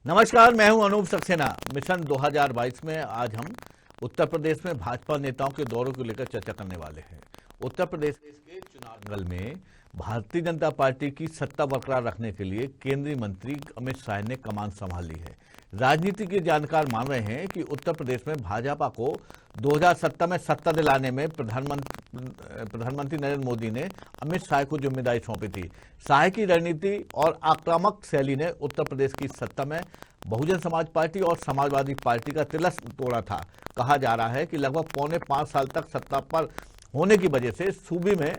नमस्कार, मैं हूं अनूप सक्सेना। मिशन 2022 में आज हम उत्तर प्रदेश में भाजपा नेताओं के दौरों को लेकर चर्चा करने वाले हैं। उत्तर प्रदेश के चुनाव दंगल में भारतीय जनता पार्टी की सत्ता बरकरार रखने के लिए केंद्रीय मंत्री अमित शाह ने कमान संभाली है। राजनीति के जानकार मान रहे हैं कि उत्तर प्रदेश में भाजपा को 2017 में सत्ता दिलाने में प्रधानमंत्री नरेंद्र मोदी ने अमित शाह को जिम्मेदारी सौंपी थी। शाह की रणनीति और आक्रामक शैली ने उत्तर प्रदेश की सत्ता में बहुजन समाज पार्टी और समाजवादी पार्टी का तिलस्म तोड़ा था। कहा जा रहा है कि लगभग पौने 5 साल तक सत्ता पर होने की वजह से सूबे में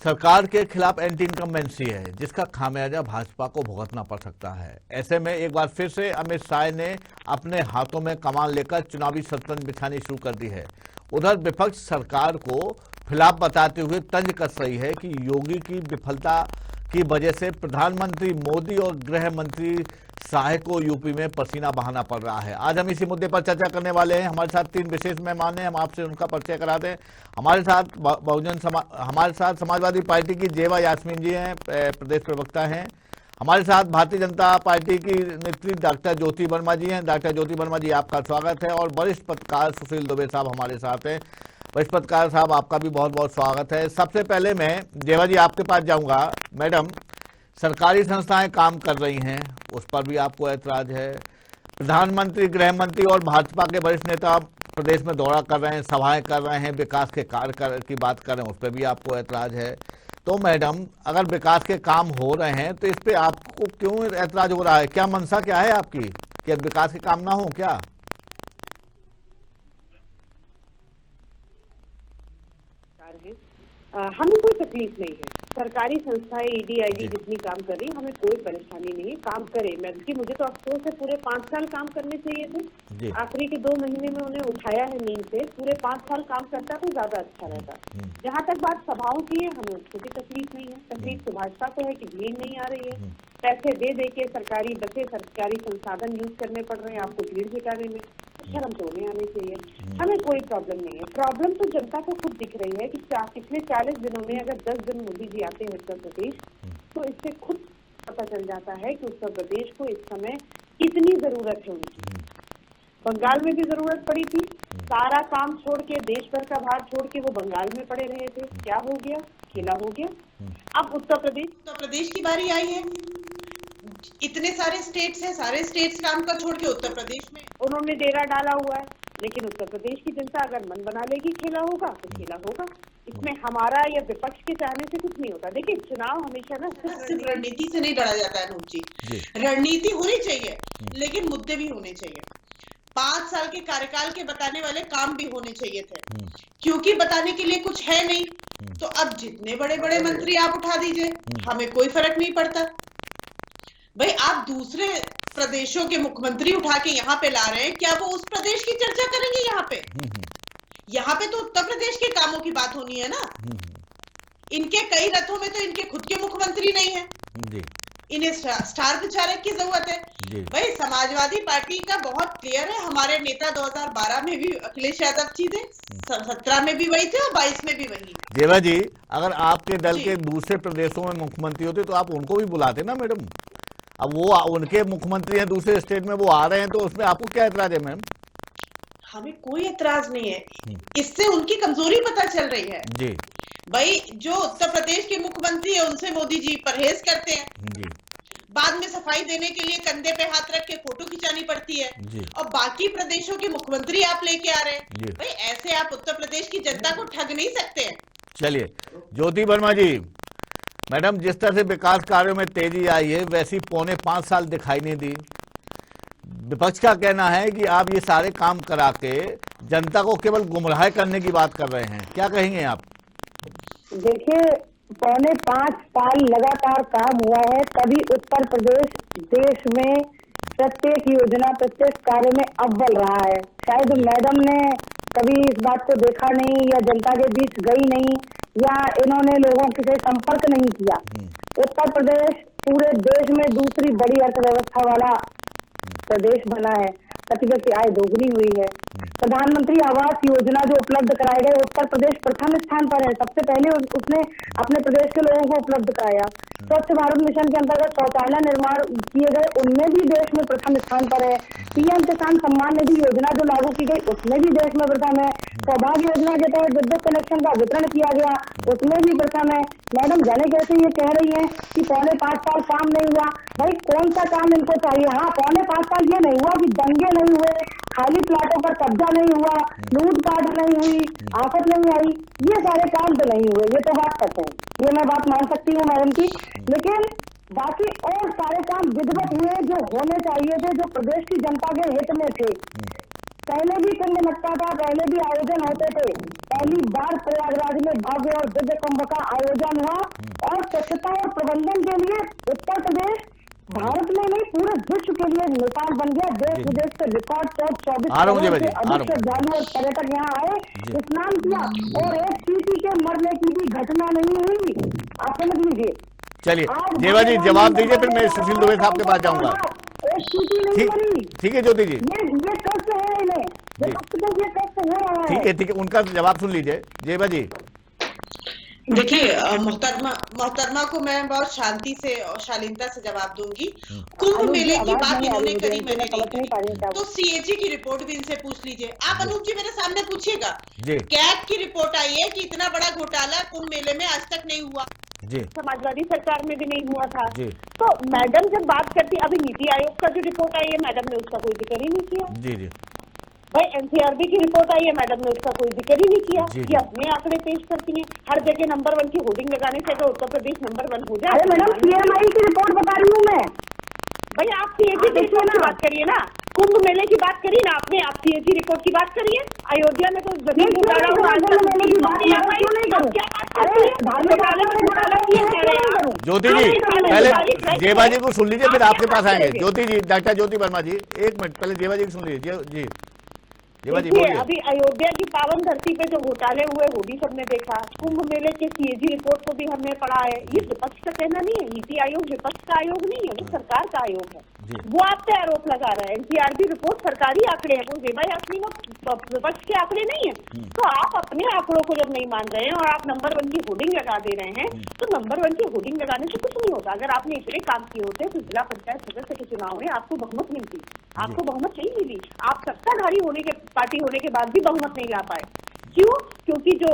सरकार के खिलाफ एंटी इनकम्बेंसी है, जिसका खामियाजा भाजपा को भुगतना पड़ सकता है। ऐसे में एक बार फिर से अमित शाह ने अपने हाथों में कमान लेकर चुनावी शतरंज बिछानी शुरू कर दी है। उधर विपक्ष सरकार को खिलाफ बताते हुए तंज कस रही है कि योगी की विफलता की वजह से प्रधानमंत्री मोदी और गृह मंत्री शाह को यूपी में पसीना बहाना पड़ रहा है। आज हम इसी मुद्दे पर चर्चा करने वाले हैं। हमारे साथ 3 विशेष मेहमान हैं, हम आपसे उनका परिचय करा दें। हमारे साथ समाजवादी पार्टी की जेवा यास्मीन जी हैं, प्रदेश प्रवक्ता हैं। हमारे साथ भारतीय जनता पार्टी की नेत्री डॉक्टर ज्योति वर्मा जी हैं। डॉक्टर ज्योति वर्मा जी, आपका स्वागत है। और वरिष्ठ पत्रकार सुशील दुबे साहब हमारे साथ हैं। वरिष्ठ पत्रकार साहब, आपका भी बहुत बहुत स्वागत है। सबसे पहले मैं जेवा जी आपके पास जाऊंगा। मैडम, सरकारी संस्थाएं काम कर रही हैं, उस पर भी आपको ऐतराज है। प्रधानमंत्री, गृह मंत्री और भाजपा के वरिष्ठ नेता प्रदेश में दौरा कर रहे हैं, सभाएं कर रहे हैं, विकास के कार्य की बात कर रहे हैं, उस पर भी आपको ऐतराज है। तो मैडम, अगर विकास के काम हो रहे हैं तो इस पे आपको क्यों ऐतराज हो रहा है? क्या मंशा क्या है आपकी कि विकास के काम ना हो क्या? हमें कोई तकलीफ नहीं है। सरकारी संस्थाएं ईडी आईडी जितनी काम कर रही है, हमें कोई परेशानी नहीं है। काम करे, बल्कि मुझे तो अफसोस है, पूरे 5 साल काम करने चाहिए थे। आखिरी के 2 महीने में उन्हें उठाया है नींद से। पूरे 5 साल काम करता तो ज्यादा अच्छा रहता। जहाँ तक बात सभाओं की है, हमें उसको भी तकलीफ नहीं है। तकलीफ तो भाजपा को है कि भीड़ नहीं आ रही है। पैसे दे दे के सरकारी बसें, सरकारी संसाधन यूज करने पड़ रहे हैं आपको भीड़ जुटाने में। शर्म तो नहीं आनी चाहिए। हमें कोई प्रॉब्लम नहीं है। प्रॉब्लम तो जनता को खुद दिख रही है कि पिछले 40 दिनों में अगर 10 दिन मोदी जी आते हैं उत्तर प्रदेश, तो इससे खुद पता चल जाता है कि उत्तर प्रदेश को इस समय कितनी जरूरत है उनकी। बंगाल में भी जरूरत पड़ी थी। सारा काम छोड़ के, देश भर का भार छोड़ के वो बंगाल में पड़े रहे थे। क्या हो गया? खेला हो गया। अब उत्तर प्रदेश की बारी आई है। इतने सारे स्टेट्स हैं, सारे स्टेट्स काम का छोड़ के उत्तर प्रदेश में उन्होंने डेरा डाला हुआ है। लेकिन उत्तर प्रदेश की जनता अगर मन बना लेगी खेला होगा तो खेला होगा। इसमें हमारा या विपक्ष के चाहने से कुछ नहीं होता। देखिए, चुनाव हमेशा ना सिर्फ रणनीति से नहीं लड़ा जाता है अनूप जी। रणनीति होनी चाहिए, लेकिन मुद्दे भी होने चाहिए। 5 साल के कार्यकाल के बताने वाले काम भी होने चाहिए थे, क्योंकि बताने के लिए कुछ है नहीं। तो अब जितने बड़े बड़े मंत्री आप उठा दीजिए, हमें कोई फर्क नहीं पड़ता। भाई, आप दूसरे प्रदेशों के मुख्यमंत्री उठा के यहाँ पे ला रहे हैं, क्या वो उस प्रदेश की चर्चा करेंगे? यहाँ पे तो उत्तर प्रदेश के कामों की बात होनी है ना। इनके कई रथों में तो इनके खुद के मुख्यमंत्री नहीं है। इन्हें स्टार प्रचारक की जरूरत है। भाई, समाजवादी पार्टी का बहुत क्लियर है। हमारे नेता 2012 में भी अखिलेश यादव जी थे, 17 में भी वही थे और 22 में भी वही। देवा जी, अगर आपके दल के दूसरे प्रदेशों में मुख्यमंत्री होते तो आप उनको भी बुलाते ना मैडम। अब वो उनके मुख्यमंत्री हैं दूसरे स्टेट में, वो आ रहे हैं, तो उसमें आपको क्या ऐतराज है मैम? हमें कोई ऐतराज नहीं है। इससे उनकी कमजोरी पता चल रही है जी। भाई, जो उत्तर प्रदेश के मुख्यमंत्री है उनसे मोदी जी परहेज करते हैं जी। बाद में सफाई देने के लिए कंधे पे हाथ रख के फोटो खिंचानी पड़ती है जी। और बाकी प्रदेशों के मुख्यमंत्री आप लेके आ रहे हैं। भाई, ऐसे आप उत्तर प्रदेश की जनता को ठग नहीं सकते हैं। चलिए, ज्योति वर्मा जी, मैडम, जिस तरह से विकास कार्यों में तेजी आई है, वैसी पौने 5 साल दिखाई नहीं दी। विपक्ष का कहना है कि आप ये सारे काम करा के जनता को केवल गुमराह करने की बात कर रहे हैं। क्या कहेंगे आप? देखिए, पौने 5 साल लगातार काम हुआ है, तभी उत्तर प्रदेश देश में प्रत्येक योजना, प्रत्येक कार्य में अव्वल रहा है। शायद मैडम ने कभी इस बात को देखा नहीं, या जनता के बीच गई नहीं, या इन्होंने लोगों से संपर्क नहीं किया। उत्तर प्रदेश पूरे देश में दूसरी बड़ी अर्थव्यवस्था वाला प्रदेश बना है। प्रति व्यक्ति आय दोगुनी हुई है। प्रधानमंत्री आवास योजना जो उपलब्ध कराए गए, उत्तर प्रदेश प्रथम स्थान पर है। सबसे पहले उसने अपने प्रदेश के लोगों को उपलब्ध कराया। स्वच्छ भारत मिशन के अंतर्गत शौचालय निर्माण किए गए, उनमें भी देश में प्रथम स्थान पर है। पीएम किसान सम्मान निधि योजना जो लागू की गई, उसमें भी देश में प्रथम है। सौभाग्य योजना के तहत विद्युत कनेक्शन का वितरण किया गया, उसमें भी प्रथम है। मैडम जाने कैसे ये कह रही है कि 4.5 साल काम नहीं हुआ। भाई कौन सा काम इनको चाहिए? हाँ, 4.5 साल ये नहीं हुआ कि दंगे नहीं हुए, खाली प्लाटों पर कब्जा नहीं हुआ, लूटपाट नहीं हुई, आफत नहीं आई, ये सारे काम तो नहीं हुए, ये तो बात सच है, ये मैं बात मान सकती हूँ मैडम की। लेकिन बाकी और सारे काम विधिवत हुए जो होने चाहिए थे, जो प्रदेश की जनता के हित में थे। पहले भी कुंभ लगता था, पहले भी आयोजन होते थे। पहली बार प्रयागराज में भव्य और दिव्य कुंभ का आयोजन हुआ और स्वच्छता और प्रबंधन के लिए उत्तर प्रदेश भारत में नहीं पूरे विश्व के लिए मिसाल बन गया। देश विदेश से रिकॉर्ड 24 करोड़ से अधिक श्रद्धालु और पर्यटक यहाँ आए, स्नान किया और एक चींटी के मरने की भी घटना नहीं हुई। आप समझ लीजिए। चलिए जेवा जी जवाब दीजिए, फिर मैं सुशील दुबे साहब के पास जाऊंगा। एक चींटी नहीं बनी। ठीक है ज्योति जी, ये कष्ट है इन्हें, ये कष्ट हो रहा है। ठीक है, उनका जवाब सुन लीजिए जेवा जी। देखिए मोहतरमा को मैं बहुत शांति से और शालीनता से जवाब दूंगी। कुंभ मेले की बात इन्होंने करी, मैंने नहीं करी। तो सीएजी की रिपोर्ट भी इनसे पूछ लीजिए। आप अनूप जी मेरे सामने पूछिएगा। कैग की रिपोर्ट आई है कि इतना बड़ा घोटाला कुंभ मेले में आज तक नहीं हुआ। समाजवादी सरकार में भी नहीं हुआ था। तो मैडम जब बात करती, अभी नीति आयोग का जो रिपोर्ट आई है, मैडम ने उसका कोई जिक्र ही नहीं किया। भाई एनसीआरबी की रिपोर्ट आई है, मैडम ने उसका कोई जिक्र ही नहीं किया। ये अपने आंकड़े पेश करती हैं, हर जगह नंबर 1 की होर्डिंग लगाने से तो उत्तर प्रदेश नंबर 1 हो जाए। अरे मैडम सीएमआई की रिपोर्ट बता रही हूँ मैं। भाई आप सीएजी की रिपोर्ट की बात करिए ना, कुंभ मेले की बात करिए ना आपने, आप सीएजी रिपोर्ट की बात करिए। अयोध्या में तो जमीन घोटाला हुआ, ज्योति जी पहले जेवा जी को सुन लीजिए, फिर आपके पास आएंगे। ज्योति जी, डॉक्टर ज्योति वर्मा जी, एक मिनट पहले जेवा जी को सुन लीजिए। जी जेवा जी बोलिए। अभी अयोध्या की पावन धरती पे जो घोटाले हुए वो भी सबने देखा। कुंभ मेले के सीएजी रिपोर्ट को भी हमने पढ़ा है। ये विपक्ष का कहना नहीं है, नीति आयोग विपक्ष का आयोग नहीं है, वो सरकार का आयोग है। वो आप पे आरोप लगा रहा है। एनसीआरबी रिपोर्ट सरकारी आंकड़े हैं, वो जेबा यास्मीन विपक्ष के आंकड़े नहीं है। तो आप अपने आंकड़ों को जब नहीं मान रहे हैं और आप नंबर 1 की होर्डिंग लगा दे रहे हैं, तो नंबर 1 की होर्डिंग लगाने से कुछ नहीं होता। अगर आपने इतने काम किए होते तो जिला पंचायत सदस्य के चुनाव में आपको बहुमत मिलती, आपको बहुमत नहीं मिली। आप सत्ताधारी होने के पार्टी होने के बाद भी बहुमत नहीं ला पाए। क्यों? क्योंकि जो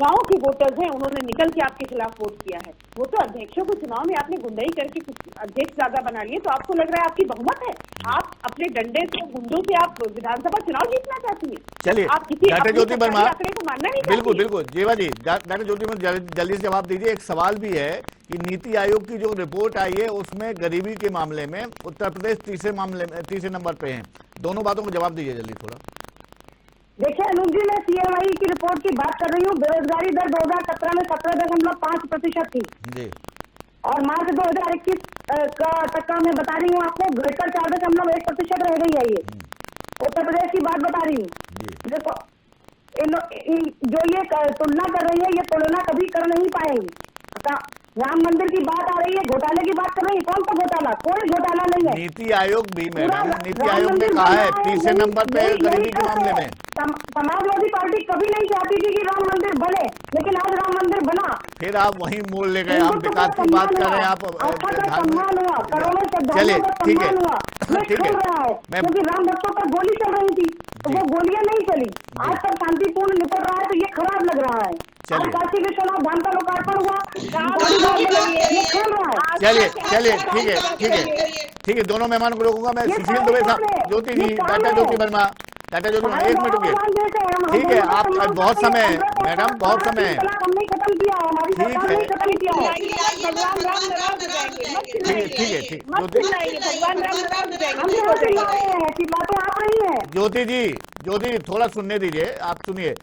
गांव के वोटर्स हैं उन्होंने निकल के आपके खिलाफ वोट किया है। वो तो अध्यक्षों को चुनाव में आपने गुंडाई करके कुछ अध्यक्ष ज्यादा बना लिए, तो आपको लग रहा है आपकी बहुमत है। आप अपने डंडे से गुंडों से आप विधानसभा चुनाव जीतना चाहती हैं। चलिए आप किसी डॉक्टर ज्योति वर्मा आंकड़े को मानना नहीं। बिल्कुल जेवा जी, डॉक्टर ज्योति वर्मा जल्दी से जवाब दीजिए। एक सवाल भी है कि नीति आयोग की जो रिपोर्ट आई है उसमें गरीबी के मामले में उत्तर प्रदेश तीसरे नंबर पे है। दोनों बातों को जवाब दीजिए जल्दी थोड़ा। देखिए अनूप जी, मैं सीएमआई की रिपोर्ट की बात कर रही हूँ। बेरोजगारी दर 2017 में 17.5% थी जी, और मार्च 2021 तक का मैं बता रही हूँ आपको, घटकर 4.1% रह गई है। ये उत्तर प्रदेश की बात बता रही हूँ। देखो जो ये तुलना कर रही है, ये तुलना कभी कर नहीं पाएंगी। राम मंदिर की बात आ रही है, घोटाले की बात कर रही है। कौन सा घोटाला? कोई घोटाला नहीं है। नीति आयोग भी मैडम, नीति आयोग ने कहा है तीसरे नंबर पे गरीबी के मामले में। समाजवादी पार्टी कभी नहीं चाहती थी कि राम मंदिर बने, लेकिन आज राम मंदिर बना। फिर आप वहीं मोड़ ले गए। हम विकास की बात कर रहे हैं, आप सम्मान हुआ, करोड़ों श्रद्धालुओं का सम्मान हुआ, ठीक है। रहा है क्योंकि राम भक्तों पर गोली चल रही थी, तो वो गोलियां नहीं चली। आज तक शांतिपूर्ण निपट रहा है, तो ये खराब लग रहा है। काशी विश्वनाथ धाम का लोकार्पण हुआ, चलिए ठीक है। दोनों मेहमान को रोकूंगा मैं। सुशील दुबे साहब, ज्योति जी, डॉक्टर ज्योति वर्मा, डॉक्टर ज्योति वर्मा, एक मिनट रुकिए। ठीक है, आप बहुत समय मैडम, बहुत समय हमने खत्म किया, हमारी सरकार ने खत्म किया है। ज्योति जी थोड़ा सुनने दीजिए, आप सुनिए।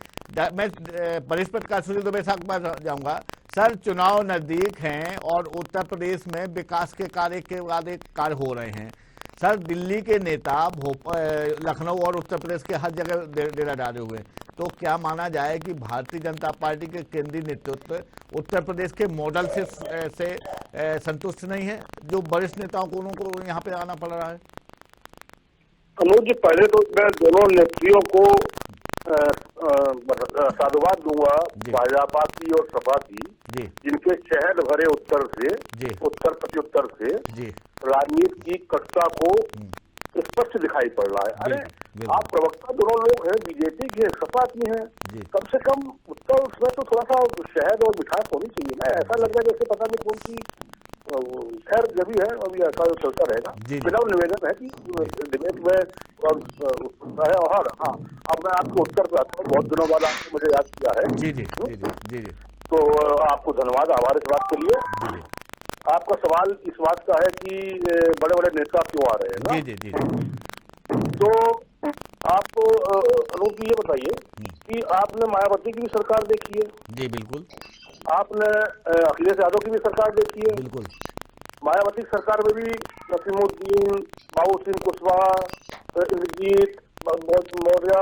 मैं परिष्पत का सुशील दुबे साहब के पास जाऊंगा। सर, चुनाव नजदीक हैं और उत्तर प्रदेश में विकास के कार्य के बाद एक कार्य हो रहे हैं। सर, दिल्ली के नेता लखनऊ और उत्तर प्रदेश के हर जगह डेरा डाले हुए, तो क्या माना जाए कि भारतीय जनता पार्टी के केंद्रीय नेतृत्व उत्तर प्रदेश के मॉडल से संतुष्ट नहीं है, जो वरिष्ठ नेताओं को उनको यहाँ पे आना पड़ रहा है? अनुज जी, पहले तो मैं दोनों नेत्रियों को साधुवाद दूंगा, भाजपा की और सपा की, जिनके शहद भरे उत्तर से, उत्तर प्रत्युत्तर से राजनीति की कटुता को स्पष्ट दिखाई पड़ रहा है। अरे आप प्रवक्ता दोनों लोग हैं, बीजेपी की है, सपा की है, कम से कम उत्तर उसमें तो थोड़ा सा शहद और मिठास होनी चाहिए ना। ऐसा लग रहा है जैसे पता नहीं कौन सी, खैर जब भी है अभी ऐसा चलता रहेगा। मेरा निवेदन है कि डिबेट में और हाँ, अब मैं आपको उत्तर पे आता हूँ, बहुत दिनों बाद आपने मुझे याद किया है। जी। तो आपको धन्यवाद, आभार इस बात के लिए। आपका सवाल इस बात का है कि बड़े बड़े नेता क्यों आ रहे हैं ना? जी। तो आप अनूप जी ये बताइए कि आपने मायावती की भी सरकार देखी है? जी बिल्कुल। आपने अखिलेश यादव की भी सरकार देखी है? बिल्कुल। मायावती सरकार में भी नसीमुद्दीन, बाबू सिंह कुशवाहा, इंद्रजीत मौर्य,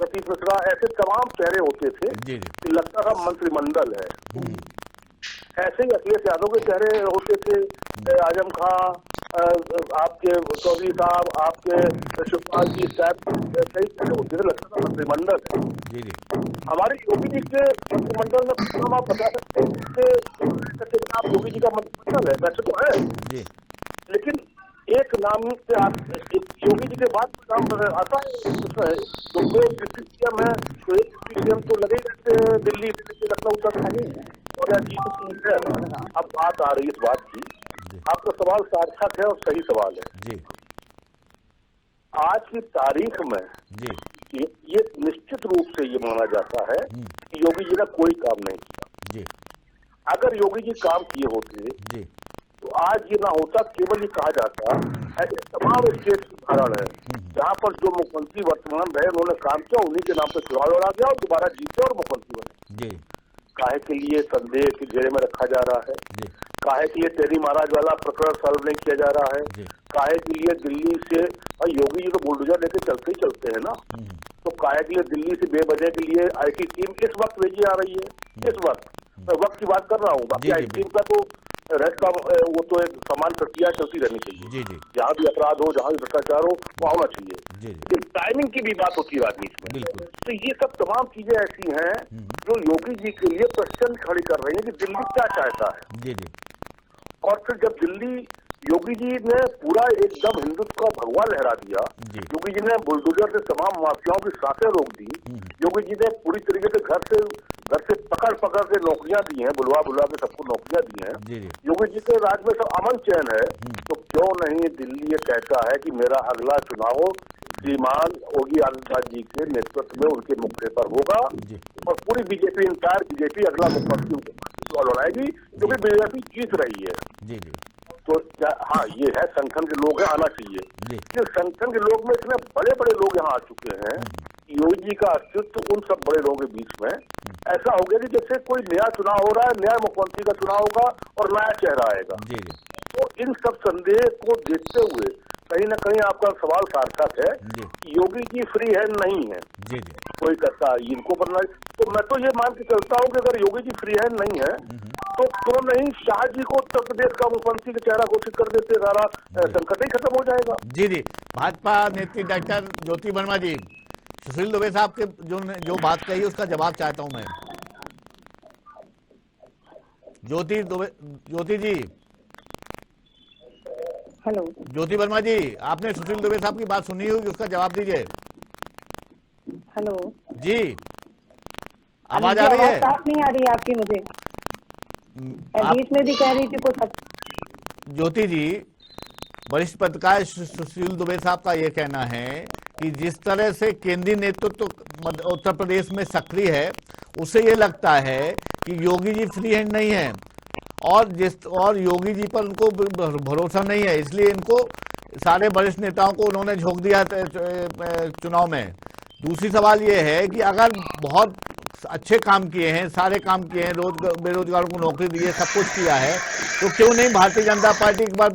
सतीश मिश्रा, ऐसे तमाम चेहरे होते थे कि लगता था मंत्रिमंडल है। ऐसे ही अखिलेश यादव के चेहरे होते थे, आजम खां, आपके चौधरी साहब, आपके शिवपाल जी, कई चेहरे होते थे, लगता था मंत्रिमंडल है। हमारे योगी जी के मंत्रिमंडल में आप बता सकते हैं आप योगी जी का मंत्रिमंडल है? वैसे तो है, लेकिन एक नाम से आप योगी जी के बाद नाम आता है उसमें, तो दो डिप्टी सीएम है, तो एक डिप्टी सीएम तो लगे ही रहते हैं दिल्ली से लखनऊ तक। और अब बात आ रही है इस बात की, आपका सवाल सार्थक है और सही सवाल है। आज की तारीख में ये निश्चित रूप से ये माना जाता है कि योगी जी ने कोई काम नहीं किया। अगर योगी जी काम किए होते तो आज ये ना होता। केवल ये कहा जाता ऐसे तमाम स्टेट के उदाहरण है जहाँ पर जो मुख्यमंत्री वर्तमान रहे उन्होंने काम किया, उन्हीं के नाम पे चुनाव लड़ा गया और दोबारा जीते और मुख्यमंत्री बने। काहे के लिए संदेह के घेरे में रखा जा रहा है? काहे के लिए टेरी महाराज वाला प्रकरण सॉल्व नहीं किया जा रहा है? काहे के लिए दिल्ली से, और योगी जी तो बुलडोजर लेके चलते ही चलते हैं ना, तो काहे के लिए दिल्ली से बेवजह के लिए आईटी टीम इस वक्त भेजी आ रही है? इस वक्त की बात कर रहा हूँ, बाकी आईटी टीम का तो रेड का वो तो एक समान प्रक्रिया चलती रहनी चाहिए। जहाँ भी अपराध हो, जहाँ भी भ्रष्टाचार हो, वो होना चाहिए। लेकिन टाइमिंग की भी बात होती है राजनीति में। तो ये सब तमाम चीजें ऐसी हैं जो योगी जी के लिए प्रश्न खड़ी कर रही है कि दिल्ली क्या चाहता है। और फिर जब दिल्ली, योगी जी ने पूरा एकदम हिंदुत्व का भगवा लहरा दिया, योगी जी ने बुलडोजर से तमाम माफियाओं की सांसें रोक दी, योगी जी ने पूरी तरीके से घर से पकड़ के नौकरियां दी हैं, बुलवा के सबको नौकरियां दी हैं। योगी जी के राज में सब अमन चैन है, तो क्यों नहीं दिल्ली ये कहता है कि मेरा अगला चुनाव श्रीमान योगी आदित्यनाथ जी के नेतृत्व में उनके मुख्य पर होगा और पूरी बीजेपी, इंटायर बीजेपी अगला मुख्यमंत्री लड़ाएगी, क्योंकि बीजेपी जीत रही है। तो हाँ, ये है संगठन के लोग हैं, आना चाहिए। कि संगठन के लोग में इतने बड़े बड़े लोग यहाँ आ चुके हैं, योगी जी का अस्तित्व उन सब बड़े लोगों के बीच में ऐसा हो गया कि जैसे कोई नया चुनाव हो रहा है, नया मुख्यमंत्री का चुनाव होगा और नया चेहरा आएगा। तो इन सब संदेह को देखते हुए कहीं ना कहीं आपका सवाल सार्थक है कि योगी जी फ्री हैंड नहीं है। कोई कहता है इनको बनना, तो मैं तो ये मान के चलता हूँ कि अगर योगी जी फ्री हैंड नहीं है तो क्यों नहीं शाह जी को उत्तर प्रदेश का मुख्यमंत्री का चेहरा घोषित कर देते, सारा संकट ही खत्म हो जाएगा। जी भाजपा नेत्री डॉक्टर ज्योति वर्मा जी, सुशील दुबे साहब के जो बात कही उसका जवाब चाहता हूं मैं। ज्योति जी, हेलो ज्योति वर्मा जी, आपने सुशील दुबे साहब की बात सुनी होगी, उसका जवाब दीजिए। हेलो जी, आवाज आ रही है? साफ नहीं आ रही है आपकी मुझे, बीच में भी कह रही थी कुछ। ज्योति जी, वरिष्ठ पत्रकार सुशील दुबे साहब का यह कहना है कि जिस तरह से केंद्रीय नेतृत्व उत्तर प्रदेश में सक्रिय है, उससे ये लगता है कि योगी जी फ्री हैंड नहीं है और योगी जी पर उनको भरोसा नहीं है, इसलिए इनको सारे वरिष्ठ नेताओं को उन्होंने झोंक दिया चुनाव में। दूसरी सवाल ये है कि अगर बहुत अच्छे काम किए हैं, सारे काम किए हैं, बेरोजगारों को नौकरी दी है, सब कुछ किया है, तो क्यों नहीं भारतीय जनता पार्टी एक बार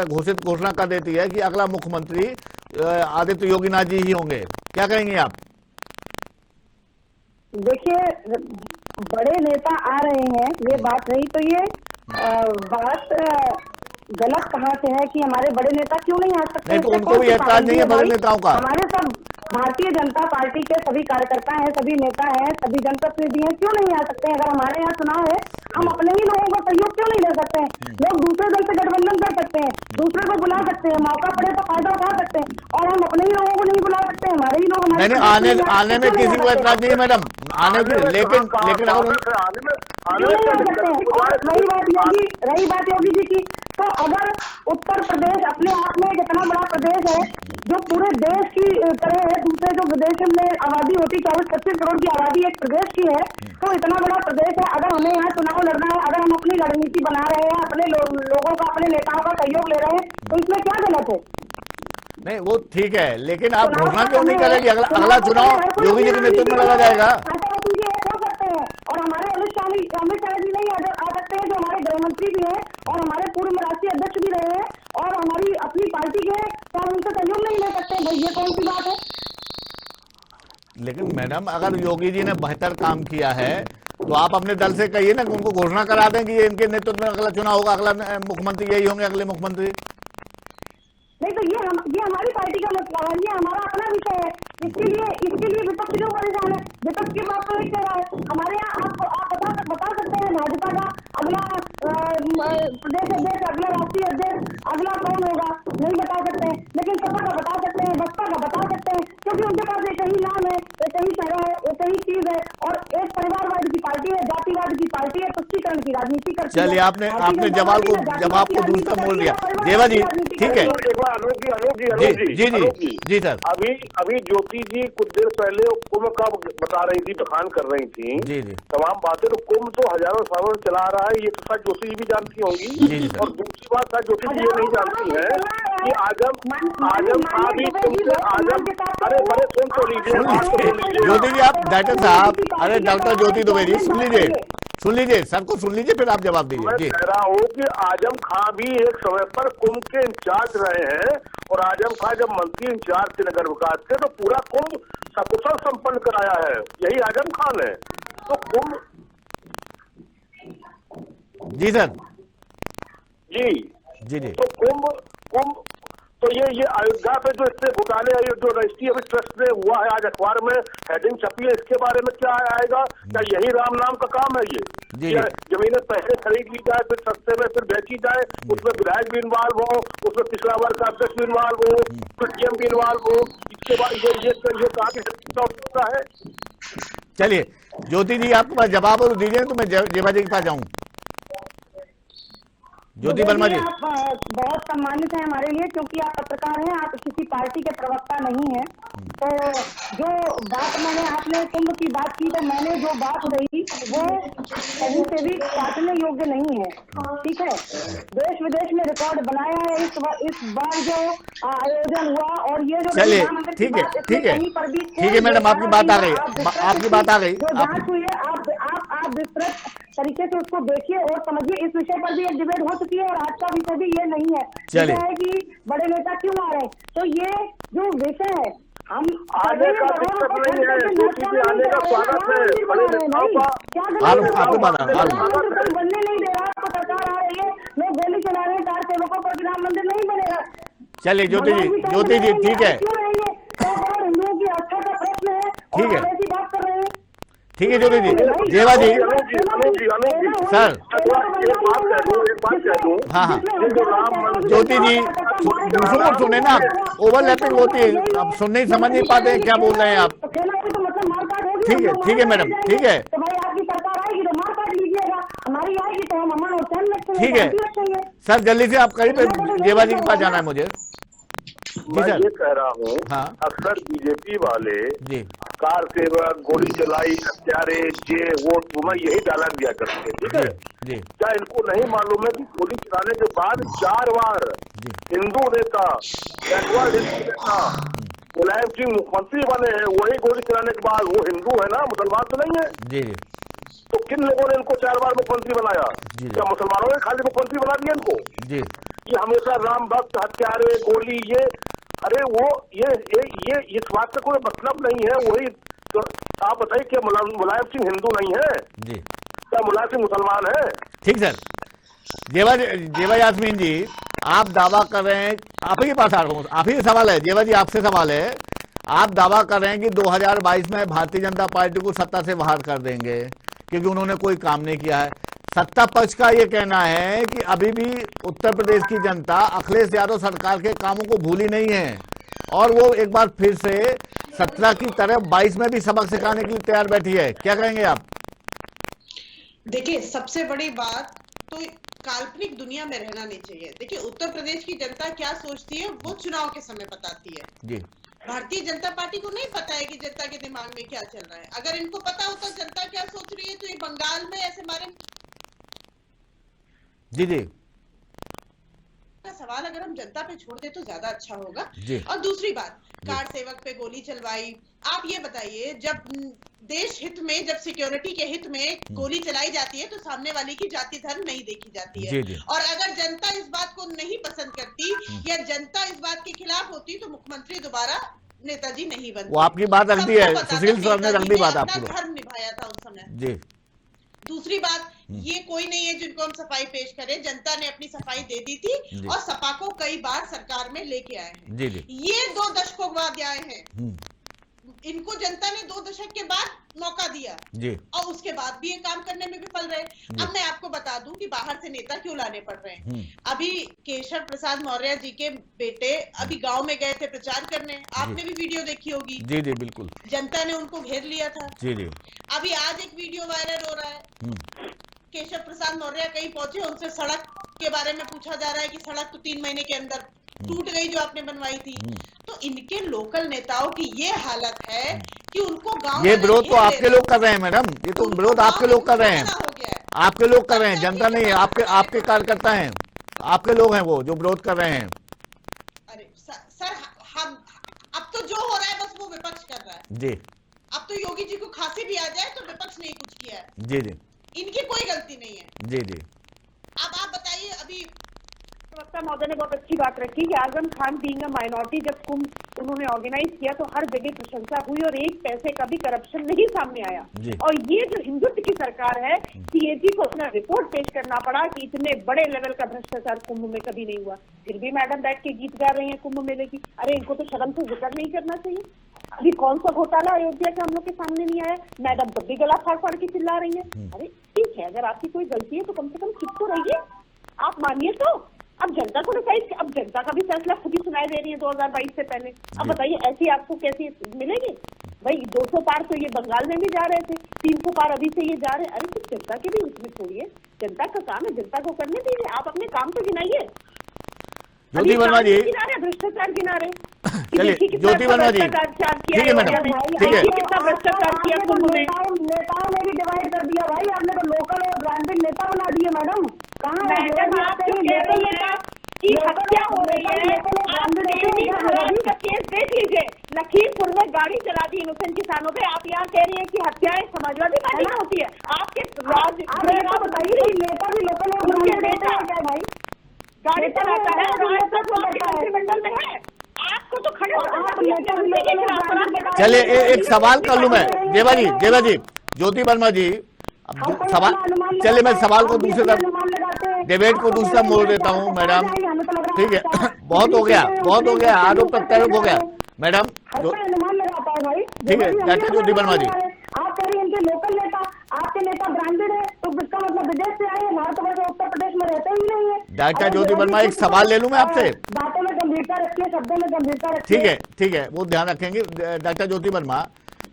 घोषणा कर देती है कि अगला मुख्यमंत्री आदित्य योगीनाथ जी ही होंगे? क्या कहेंगे आप? देखिए, बड़े नेता आ रहे हैं, ये बात नहीं, तो ये बात गलत कहाँ से है कि हमारे बड़े नेता क्यों नहीं आ सकते? नहीं तो उनको भी एतराज नहीं है बड़े नेताओं का। हमारे सब भारतीय जनता पार्टी के सभी कार्यकर्ता हैं, सभी नेता हैं, सभी जनप्रतिनिधि हैं, क्यों नहीं आ सकते हैं? अगर हमारे यहाँ चुनाव है, हम अपने ही लोगों का सहयोग क्यों नहीं ले सकते हैं? लोग दूसरे दल से गठबंधन कर सकते हैं, दूसरे को बुला सकते हैं, मौका पड़े तो फायदा उठा सकते हैं, और हम अपने ही लोगों को नहीं बुला सकते? हमारे ही लोग आने में किसी को एतराज नहीं है मैडम, आने की, लेकिन रही बात योगी जी की, तो अगर उत्तर प्रदेश अपने आप में एक इतना बड़ा प्रदेश है जो पूरे देश की तरह है, दूसरे जो विदेश में आबादी होती 24-25 करोड़ की आबादी एक प्रदेश की है, तो इतना बड़ा प्रदेश है, अगर हमें यहाँ चुनाव लड़ना है, अगर हम अपनी रणनीति बना रहे हैं, अपने लोगों का, अपने नेताओं का सहयोग ले रहे हैं, तो इसमें क्या गलत है? नहीं वो ठीक है, लेकिन आप घोषणा क्यों नहीं करेंगे? अगला चुनाव योगी जी के नेतृत्व में लड़ा जाएगा। और हमारे अमित शाह जी नहीं आ सकते हैं, जो हमारे गृह मंत्री भी हैं और हमारे पूर्व राष्ट्रीय अध्यक्ष भी रहे हैं और हमारी अपनी पार्टी के, तो हम उनसे सहयोग नहीं ले सकते? भाई ये कौन सी बात है? लेकिन मैडम अगर योगी जी ने बेहतर काम किया है तो आप अपने दल से कहिए ना कि उनको घोषणा करा दें कि ये इनके नेतृत्व में अगला चुनाव होगा, अगला मुख्यमंत्री यही होंगे, अगले मुख्यमंत्री। नहीं तो ये हमारी पार्टी का मसला है, ये हमारा अपना विषय है, इसके लिए विपक्ष क्यों परेशान है? विपक्ष की बात तो एक कह रहा है, हमारे यहाँ आप बता सकते हैं भाजपा का अगला प्रदेश अध्यक्ष, अगला राष्ट्रीय अध्यक्ष, अगला कौन होगा? नहीं बता सकते हैं, लेकिन सपा का बता सकते हैं, बसपा का बता सकते हैं, क्योंकि उनके पास एक ही नाम है, एक ही चेहरा है, एक ही चीज है, और एक परिवारवाद की पार्टी है, जातिवाद की पार्टी है, तुष्टीकरण की राजनीति करती है। चलिए आपने जवाब को दूसरा मोड़ दिया। देवा जी ठीक है जी सर। अभी ज्योति जी कुछ देर पहले कुंभ का बता रही थी, बखान कर रही थी जी तमाम बातें, तो कुंभ तो हजारों सालों चला रहा है, ये तो शायद ज्योति जी भी जानती होंगी। और दूसरी बात शायद ज्योति जी ये नहीं जानती है कि आजम अभी अरे बड़े सुन तो लीजिए ज्योति जी, आप डॉक्टर साहब, अरे डॉक्टर ज्योति द्विवेदी सुन लीजिए सर को सुन लीजिए, फिर आप जवाब दीजिए। मैं कह रहा हूँ कि आजम खां भी एक समय पर कुंभ के इंचार्ज रहे हैं, और आजम खां जब मंत्री इंचार्ज थे नगर विकास के, तो पूरा कुंभ सकुशल संपन्न कराया है, यही आजम खान है। तो कुंभ जी सर जी तो कुंभ तो ये अयोध्या पे जो इतने घोटाले जो रजिस्ट्री अभी ट्रस्ट में हुआ है, आज अखबार में हेडिंग छपी है, इसके बारे में क्या आएगा? क्या यही राम नाम का काम है? ये जमीनें पहले खरीद ली जाए, फिर सस्ते में फिर बेची जाए, उसमें विधायक भी इन्वॉल्व हो, उसमें पिछला वर्ग का अध्यक्ष भी इन्वॉल्व हो, फिर डीएम भी इन्वॉल्व हो, इसके बाद ये काफी है। चलिए ज्योति जी आपके पास जवाब और दीजिए, तो मैं जेवा जी के पास जाऊँ। ज्योति वर्मा जी, आप बहुत सम्मानित हैं हमारे लिए, क्योंकि आप पत्रकार हैं, आप किसी पार्टी के प्रवक्ता नहीं हैं। तो जो बात आपने कुंभ की बात की, तो मैंने जो बात कही वो कहीं से भी काटने योग्य नहीं है, ठीक है? देश विदेश में रिकॉर्ड बनाया है इस बार जो आयोजन हुआ, और ये जो चलिए ठीक है मैडम, आपकी बात आ गई, जो जांच हुई है, आप विस्तृत तरीके से उसको देखिए और समझिए। इस विषय पर भी एक डिबेट हो चुकी है, और आज का विषय भी ये नहीं है, चलिए है कि बड़े नेता क्यों आ रहे हैं। तो ये जो विषय है, हम आने का दिक्कत नहीं है, ज्योति जी आने का स्वागत है, बड़े नेताओं का बनने नहीं दे रहा, तो सरकार आ रही है, लोग गोली चला रहे हैं कार सेवकों पर, कि राम मंदिर नहीं बनेगा। चलिए ज्योति जी ठीक है, हिंदुओं की आस्था का प्रश्न है, ठीक है, ऐसी बात कर रहे हैं। ठीक है ज्योति जी। जेवा जी सर, एक बात कह दूं, हाँ ज्योति जी दूसरों को सुने ना, ओवरलैपिंग होती है, आप सुन नहीं समझ नहीं पाते क्या बोल रहे हैं आप। ठीक है मैडम, ठीक है, तो भाई आपकी सरकार आएगी तो मार काट लीजिएगा, हमारी आएगी तो हम अमन और चैन रखेंगे। ठीक है सर, जल्दी से आप कहीं पे जेवा जी के पास जाना है मुझे। मैं ये कह रहा हूँ, अक्सर बीजेपी वाले कार सेवक, गोली चलाई, हत्यारे, ये वो तुम्हें यही डायलॉग दिया करते हैं, ठीक है? क्या इनको नहीं मालूम है कि गोली चलाने के बाद 4 बार हिंदू नेता, बैकवर्ड हिंदू नेता मुलायम सिंह मुख्यमंत्री बने हैं, वही गोली चलाने के बाद? वो हिंदू है ना, मुसलमान तो नहीं है। तो किन लोगों ने इनको 4 बार मुख्यमंत्री बनाया? क्या मुसलमानों ने खाली मुख्यमंत्री बना दिया इनको? ये हमेशा राम भक्त, हत्यारे, गोली, ये अरे वो ये इस बात का कोई मतलब नहीं है। वही तो आप बताइए, क्या मुलायम सिंह हिंदू नहीं है? क्या मुलायम सिंह मुसलमान है? ठीक सर, जेवा यास्मीन जी, आप दावा कर रहे हैं, आप ही के पास आ रहा हूँ, आप ही सवाल है जेवा जी, आपसे सवाल है। आप दावा कर रहे हैं कि 2022 में भारतीय जनता पार्टी को सत्ता से बाहर कर देंगे क्योंकि उन्होंने कोई काम नहीं किया है। सत्ता पक्ष का ये कहना है कि अभी भी उत्तर प्रदेश की जनता अखिलेश यादव सरकार के कामों को भूली नहीं है और वो एक बार फिर से 17 की तरह 22 में भी सबक सिखाने के लिए तैयार बैठी है। क्या कहेंगे आप? देखिए, सबसे बड़ी बात तो काल्पनिक दुनिया में रहना नहीं चाहिए। देखिए, उत्तर प्रदेश की जनता क्या सोचती है वो चुनाव के समय बताती है जी। भारतीय जनता पार्टी को नहीं पता है कि जनता के दिमाग में क्या चल रहा है। अगर इनको पता होता जनता क्या सोच रही है तो ये बंगाल में ऐसे मारे जी सवाल अगर हम जनता पे छोड़ दे तो ज्यादा अच्छा होगा। जी। और दूसरी बात, कार सेवक पे गोली चलवाई, आप ये बताइए, जब देश हित में, जब सिक्योरिटी के हित में गोली चलाई जाती है तो सामने वाले की जाति धर्म नहीं देखी जाती है। जी। और अगर जनता इस बात को नहीं पसंद करती या जनता इस बात के खिलाफ होती तो मुख्यमंत्री दोबारा नेताजी नहीं बनते। वो आपकी बात रख दी है, सुशील सर ने रख दी बात आपको, धर्म निभाया था उस समय जी। दूसरी बात, ये कोई नहीं है जिनको हम सफाई पेश करें, जनता ने अपनी सफाई दे दी थी और सपा को कई बार सरकार में लेके आए हैं। जी। ये 2 दशकों बाद आए हैं, इनको जनता ने 2 दशक के बाद मौका दिया जी। और उसके बाद भी ये काम करने में विफल रहे। अब मैं आपको बता दूं कि बाहर से नेता क्यों लाने पड़ रहे हैं। अभी केशव प्रसाद मौर्य जी के बेटे अभी गांव में गए थे प्रचार करने, आपने भी वीडियो देखी होगी। जी बिल्कुल, जनता ने उनको घेर लिया था। जी। अभी आज एक वीडियो वायरल हो रहा है, केशव प्रसाद मौर्य कहीं पहुंचे, उनसे सड़क के बारे में पूछा जा रहा है कि सड़क तो 3 महीने के अंदर टूट गई जो आपने बनवाई थी। तो इनके लोकल नेताओं की ये हालत है कि उनको गांव, ये विरोध तो आपके लोग कर रहे हैं मैडम, ये तो विरोध आपके लोग कर रहे हैं, आपके लोग कर रहे हैं, जनता नहीं है, आपके कार्यकर्ता हैं, आपके लोग हैं वो जो विरोध कर रहे हैं। अरे सर, हम अब तो जो हो रहा है बस वो विपक्ष कर रहा है जी। अब तो योगी जी को खांसी भी आ जाए तो विपक्ष ने कुछ किया है। जी। इनकी कोई गलती नहीं है। जी। अब आप बताइए, अभी प्रवक्ता महोदय ने बहुत अच्छी बात रखी कि Azam Khan being a minority, जब कुंभ उन्होंने ऑर्गेनाइज किया तो हर जगह प्रशंसा हुई और एक पैसे का भी करप्शन नहीं सामने आया। और ये जो हिंदुत्व की सरकार है, सीएजी को अपना रिपोर्ट पेश करना पड़ा कि इतने बड़े लेवल का भ्रष्टाचार कुंभ में कभी नहीं हुआ, फिर भी मैडम बैठ के गीत गा रही है कुंभ मेले की। अरे इनको तो शर्म से जिक्र नहीं करना चाहिए। अभी कौन सा घोटाला अयोध्या का हम लोग के सामने नहीं आया, मैडम तब भी गला फाड़ फाड़ के चिल्ला रही है। अरे ठीक है, अगर आपकी कोई गलती है तो कम से कम चुप तो रहिए, आप मानिए तो। अब जनता को डिसाइड, अब जनता का भी फैसला खुद ही सुनाई दे रही है 2022 से पहले। अब बताइए ऐसी आपको कैसी मिलेगी? भाई 200 पार तो ये बंगाल में भी जा रहे थे, 300 पार अभी से ये जा रहे हैं। अरे कुछ जनता के भी उसमें छोड़िए, जनता का काम है, जनता को करने दीजिए, आप अपने काम तो गिनाइए। ज्योति वर्मा जी, भ्रष्टाचार गिना रहे, चलिए ज्योति वर्मा जी, ठीक है मैडम, ठीक है। कितना भ्रष्टाचार किया कुंभ में, नेताओं ने भी डिवाइड कर दिया भाई, आपने तो लोकल और ब्रांडेड नेता बना दिए मैडम। कहाँ मैडम आप जो कह रही है कि हत्या हो रही है, आप का केस देख लीजिए, लखीमपुर में गाड़ी चला दी इनोसेंट किसानों पे, आप यहाँ कह रही है कि हत्याएं समाजवादी पार्टी में होती है। आपके राज्य बताइए, नेता भी लोकल और ब्रांडेड नेता है क्या भाई? गाड़ी चलाता है, मंत्रिमंडल में है, आपको तो खड़े चलिए एक सवाल कर लूं मैं, जेवा जी, ज्योति वर्मा जी, अब सवाल, चलिए मैं सवाल को दूसरे डिबेट को दूसरा मोड़ देता हूं मैडम, ठीक है। बहुत हो गया, आरोप प्रत्यारोप हो गया मैडम, ठीक है। डॉक्टर ज्योति वर्मा जी, आप कह रही हैं इनके लोकल नेता, आपके नेता ब्रांडेड है तो इसका मतलब विदेश से आए, भारत वर्ष उत्तर प्रदेश में रहते ही नहीं है। डॉक्टर ज्योति वर्मा, एक सवाल ले लूं मैं आपसे, बातों में गंभीरता रखिए, शब्दों में गंभीरता रखिए। ठीक है, वो ध्यान रखेंगे। डॉक्टर ज्योति वर्मा,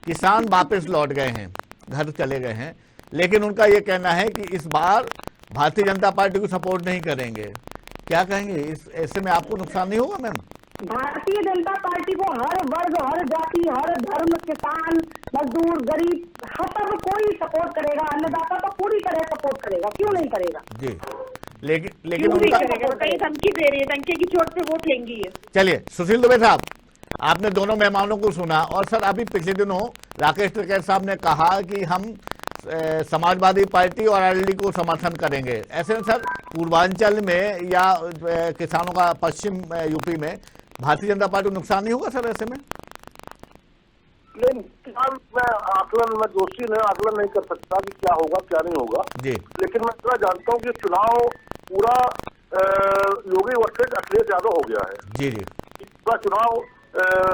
किसान वापस लौट गए हैं, घर चले गए हैं, लेकिन उनका ये कहना है कि इस बार भारतीय जनता पार्टी को सपोर्ट नहीं करेंगे, क्या कहेंगे? ऐसे में आपको नुकसान नहीं होगा मैम? भारतीय जनता पार्टी को हर वर्ग, हर जाति, हर धर्म, किसान, मजदूर, गरीब, सब कोई सपोर्ट करेगा, अन्नदाता तो पूरी तरह सपोर्ट करेगा, क्यों नहीं करेगा जी। लेकिन उनका धमकी दे रही है, धमकी की चोट पे वोट लेंगी है। चलिए सुशील दुबे साहब, आपने दोनों मेहमानों को सुना, और सर अभी पिछले दिनों राकेश टिकैत साहब ने कहा कि हम समाजवादी पार्टी और आरएलडी को समर्थन करेंगे। ऐसे में सर पूर्वांचल में या किसानों का पश्चिम यूपी में भारतीय जनता पार्टी को नुकसान नहीं होगा सर ऐसे में? लेकिन मैं आकलन में दोषी नहीं, आकलन नहीं कर सकता कि क्या होगा क्या नहीं होगा जी। लेकिन मैं इतना जानता हूँ कि चुनाव पूरा योगी वर्सेस अखिलेश यादव हो गया है। जी जी। पूरा चुनाव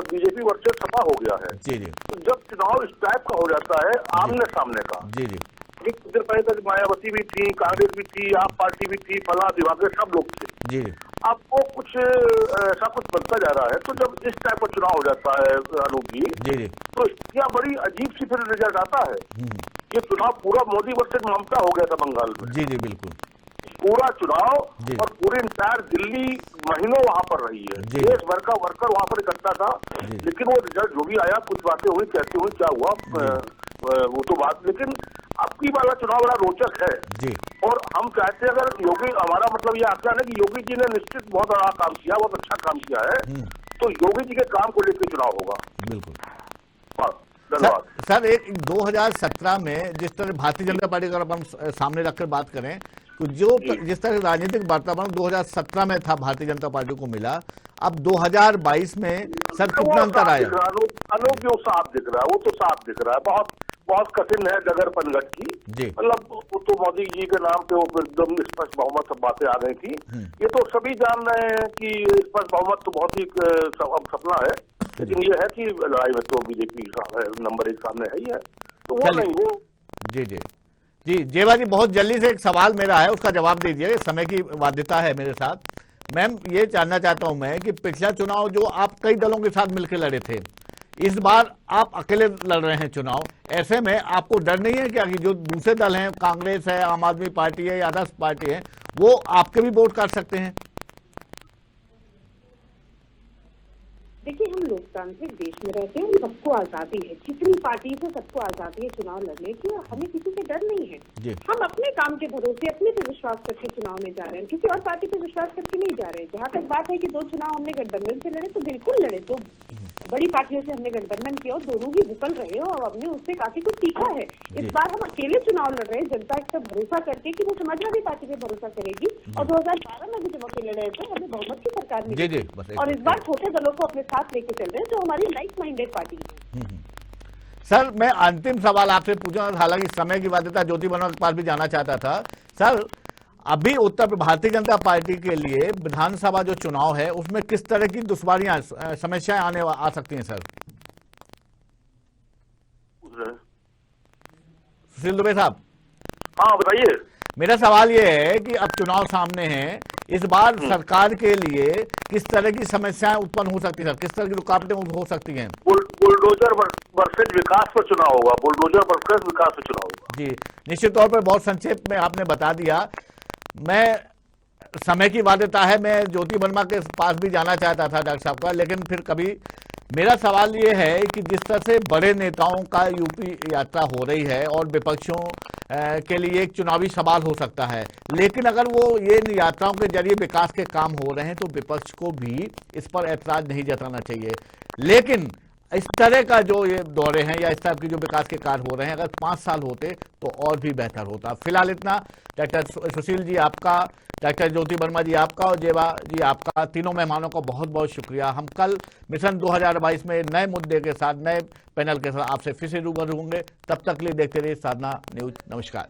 बीजेपी वर्सेस सपा हो गया है। जी जी। तो जब चुनाव इस टाइप का हो जाता है आमने सामने का, जी जी, कुछ देर पहले तक मायावती भी थी, कांग्रेस भी थी, आप पार्टी भी थी, फला दिवाकर सब लोग थे। जी। आपको कुछ ऐसा कुछ बनता जा रहा है, तो जब इस टाइप का चुनाव हो जाता है अनूप जी, जी, तो क्या बड़ी अजीब सी फिर रिजल्ट आता है। ये चुनाव पूरा मोदी वर्सेस ममता हो गया था बंगाल में। जी जी, बिल्कुल। पूरा चुनाव और पूरी इंटायर दिल्ली महीनों वहां पर रही है, देश भर का वर्कर वहां पर इकट्ठा था। लेकिन वो रिजल्ट जो भी आया, कुछ बातें हुई, कैसे हुई, क्या हुआ, वो तो बात, लेकिन आपकी वाला चुनाव बड़ा रोचक है। जी। और हम चाहते हैं, अगर योगी, हमारा मतलब ये आकलन है कि योगी जी ने निश्चित बहुत बड़ा काम किया, बहुत अच्छा काम किया है, तो योगी जी के काम को लेकर चुनाव होगा। बिल्कुल। धन्यवाद सर। एक 2017 में जिस तरह भारतीय जनता पार्टी का हम सामने रखकर बात करें, तो जो जिस तरह राजनीतिक वातावरण 2017 में था भारतीय जनता पार्टी को मिला, अब 2022 में सर कितना अंतर आया? अनूप जो साफ दिख रहा है, वो तो साफ दिख रहा है। बहुत बहुत कठिन है डगर पनघट की, मतलब वो तो मोदी जी के नाम पे वो एकदम स्पष्ट बहुमत सब बातें आ गई थी। ये तो सभी जान रहे हैं कि स्पष्ट बहुमत तो बहुत ही सपना है, लेकिन ये है कि लड़ाई में तो बीजेपी नंबर 1 सामने है ही है, तो वो नहीं वो। जी जी जी। जेवा जी, बहुत जल्दी से एक सवाल मेरा है, उसका जवाब दीजिए, समय की बाध्यता है मेरे साथ। मैम, ये जानना चाहता हूं मैं कि पिछला चुनाव जो आप कई दलों के साथ मिलकर लड़े थे, इस बार आप अकेले लड़ रहे हैं चुनाव, ऐसे में आपको डर नहीं है क्या कि जो दूसरे दल हैं, कांग्रेस है, आम आदमी पार्टी है या अदर्स पार्टी है, वो आपके भी वोट काट सकते हैं? देखिए, हम लोकतांत्रिक देश में रहते हैं, सबको आजादी है, कितनी पार्टी से सबको आजादी है चुनाव लड़ने की, और हमें किसी से डर नहीं है। हम अपने काम के भरोसे अपने पे विश्वास करके चुनाव में जा रहे हैं, किसी और पार्टी पे विश्वास करके नहीं जा रहे। जहाँ तक बात है कि 2 चुनाव हमने गठबंधन से लड़े, तो बिल्कुल लड़े, तो बड़ी पार्टियों से हमने गठबंधन किया और दोनों ही विफल रहे हो, और हमने उससे काफी कुछ सीखा है। इस बार हम अकेले चुनाव लड़ रहे हैं, जनता पर भरोसा करके कि वो समाजवादी पार्टी पे भरोसा करेगी, और 2012 में भी जब अकेले लड़े थे हमें बहुमत की सरकार मिली, और इस बार छोटे दलों को अपने साथ लेके चल रहे हैं जो हमारी लाइक माइंडेड पार्टी है। सर, मैं अंतिम सवाल आपसे पूछूंगा, हालांकि समय की बाध्यता, ज्योति वर्मा के पास भी जाना चाहता था। सर, अभी भारतीय जनता पार्टी के लिए विधानसभा जो चुनाव है उसमें किस तरह की दुश्वारियां, समस्याएं आ सकती हैं सर? सुशील दुबे साहब। हाँ, बताइए। मेरा सवाल ये है कि अब चुनाव सामने हैं, इस बार सरकार के लिए किस तरह की समस्याएं उत्पन्न हो सकती है सर, किस तरह की रुकावटें हो सकती हैं? बुलडोजर वर्सेज विकास पर चुनाव होगा, बुलडोजर वर्सेज विकास पर चुनाव होगा। जी, निश्चित तौर पर बहुत संक्षेप में आपने बता दिया। मैं, समय की बाध्यता है, मैं ज्योति वर्मा के पास भी जाना चाहता था डॉक्टर साहब का, लेकिन फिर कभी, मेरा सवाल ये है कि जिस तरह से बड़े नेताओं का यूपी यात्रा हो रही है और विपक्षों के लिए एक चुनावी सवाल हो सकता है, लेकिन अगर वो ये यात्राओं के जरिए विकास के काम हो रहे हैं तो विपक्ष को भी इस पर ऐतराज नहीं जताना चाहिए। लेकिन इस तरह का जो ये दौरे हैं या इस तरह के जो विकास के कार्य हो रहे हैं, अगर 5 साल होते तो और भी बेहतर होता। फिलहाल इतना। डॉक्टर सुशील जी आपका, डॉक्टर ज्योति वर्मा जी आपका और जेवा जी आपका, तीनों मेहमानों का बहुत बहुत शुक्रिया। हम कल मिशन 2022 में नए मुद्दे के साथ, नए पैनल के साथ आपसे फिर से रूबरू होंगे। तब तक के लिए देखते रहिए साधना न्यूज। नमस्कार।